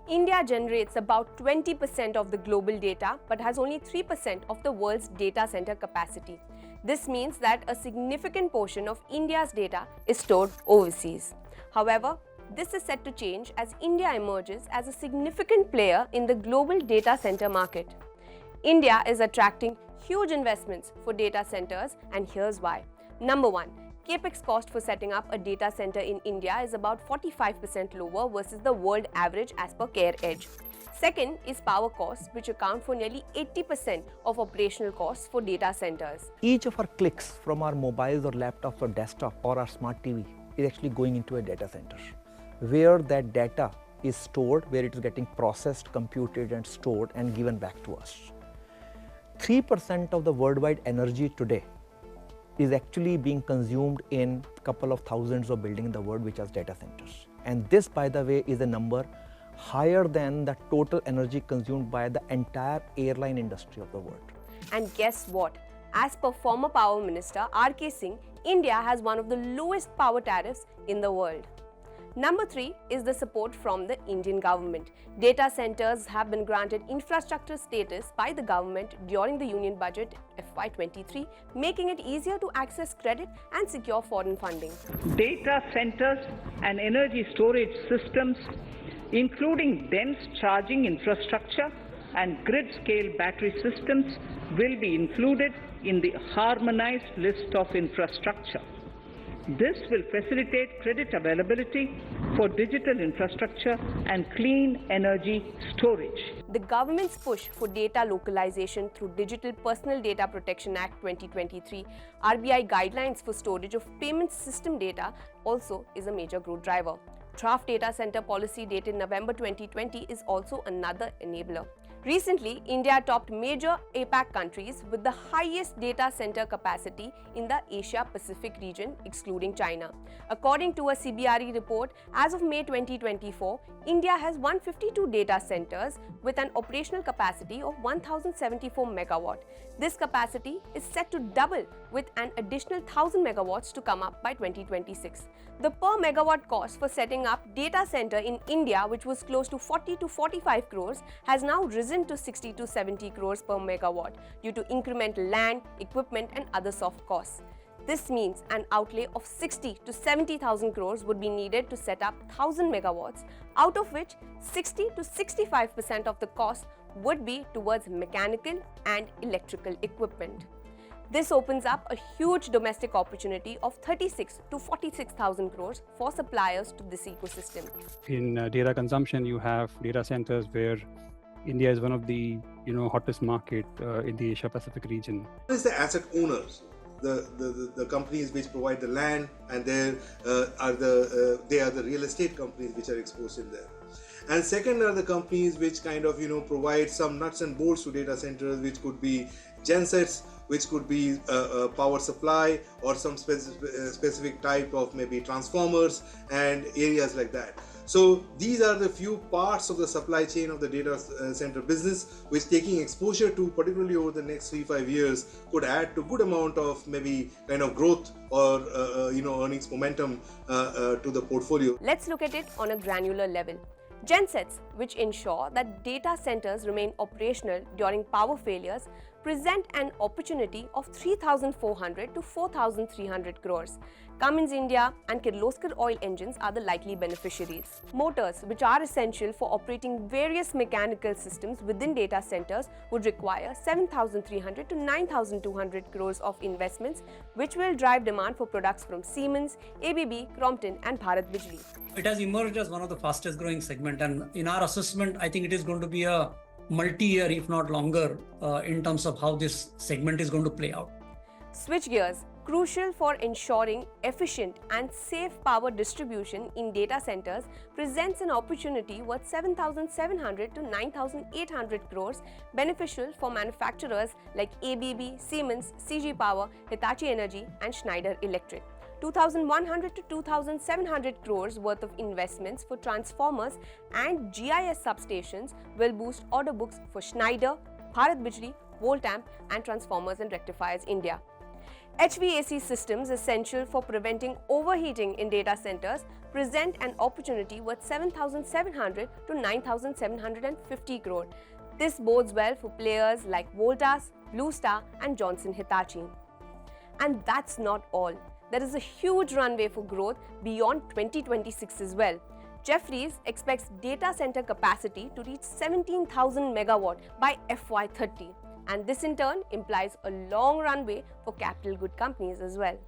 India generates about 20% of the global data but has only 3% of the world's data center capacity. This means that a significant portion of India's data is stored overseas. However, this is set to change as India emerges as a significant player in the global data center market. India is attracting huge investments for data centers, and here's why. Number one, Capex cost for setting up a data center in India is about 45% lower versus the world average as per CareEdge. Second is power costs, which account for nearly 80% of operational costs for data centers. Each of our clicks from our mobiles or laptops or desktop or our smart TV is actually going into a data center, where that data is stored, where it is getting processed, computed and stored and given back to us. 3% of the worldwide energy today is actually being consumed in a couple of thousands of buildings in the world which are data centers. And this, by the way, is a number higher than the total energy consumed by the entire airline industry of the world. And guess what? As per former Power Minister R.K. Singh, India has one of the lowest power tariffs in the world. Number 3 is the support from the Indian government. Data centers have been granted infrastructure status by the government during the Union Budget FY23, making it easier to access credit and secure foreign funding. Data centers and energy storage systems, including dense charging infrastructure and grid-scale battery systems, will be included in the harmonized list of infrastructure. This will facilitate credit availability for digital infrastructure and clean energy storage. The government's push for data localization through Digital Personal Data Protection Act 2023, RBI guidelines for storage of payment system data also is a major growth driver. Draft Data Center Policy dated November 2020 is also another enabler. Recently, India topped major APAC countries with the highest data center capacity in the Asia-Pacific region, excluding China. According to a CBRE report, as of May 2024, India has 152 data centers with an operational capacity of 1074 megawatt. This capacity is set to double with an additional 1000 megawatts to come up by 2026. The per megawatt cost for setting up data center in India, which was close to 40 to 45 crores, has now risen to 60 to 70 crores per megawatt due to incremental land, equipment and other soft costs. This means an outlay of 60 to 70,000 crores would be needed to set up 1000 megawatts, out of which 60 to 65% of the cost would be towards mechanical and electrical equipment. This opens up a huge domestic opportunity of 36 to 46,000 crores for suppliers to this ecosystem. In data consumption, you have data centers where India is one of the hottest market in the Asia-Pacific region. What is the asset owners? The companies which provide the land, and they are the real estate companies which are exposed in there. And second are the companies which kind of provide some nuts and bolts to data centers, which could be gensets, which could be power supply or some specific type of maybe transformers and areas like that. So these are the few parts of the supply chain of the data center business, which taking exposure to, particularly over the next 3-5 years, could add to good amount of maybe kind of growth or earnings momentum to the portfolio. Let's look at it on a granular level. Gensets, which ensure that data centers remain operational during power failures, present an opportunity of 3,400 to 4,300 crores. Cummins India and Kirloskar oil engines are the likely beneficiaries. Motors, which are essential for operating various mechanical systems within data centers, would require 7,300 to 9,200 crores of investments, which will drive demand for products from Siemens, ABB, Crompton and Bharat Bijli. It has emerged as one of the fastest growing segment, and in our assessment, I think it is going to be a multi-year, if not longer, in terms of how this segment is going to play out. Switchgears, crucial for ensuring efficient and safe power distribution in data centers, presents an opportunity worth 7,700 to 9,800 crores, beneficial for manufacturers like ABB, Siemens, CG Power, Hitachi Energy and Schneider Electric. 2,100 to 2,700 crores worth of investments for transformers and GIS substations will boost order books for Schneider, Bharat Bijli, Voltamp and Transformers and Rectifiers India. HVAC systems essential for preventing overheating in data centers present an opportunity worth 7,700 to 9,750 crore. This bodes well for players like Voltas, Blue Star and Johnson Hitachi. And that's not all. There is a huge runway for growth beyond 2026 as well. Jefferies expects data center capacity to reach 17,000 megawatt by FY30. And this in turn implies a long runway for capital good companies as well.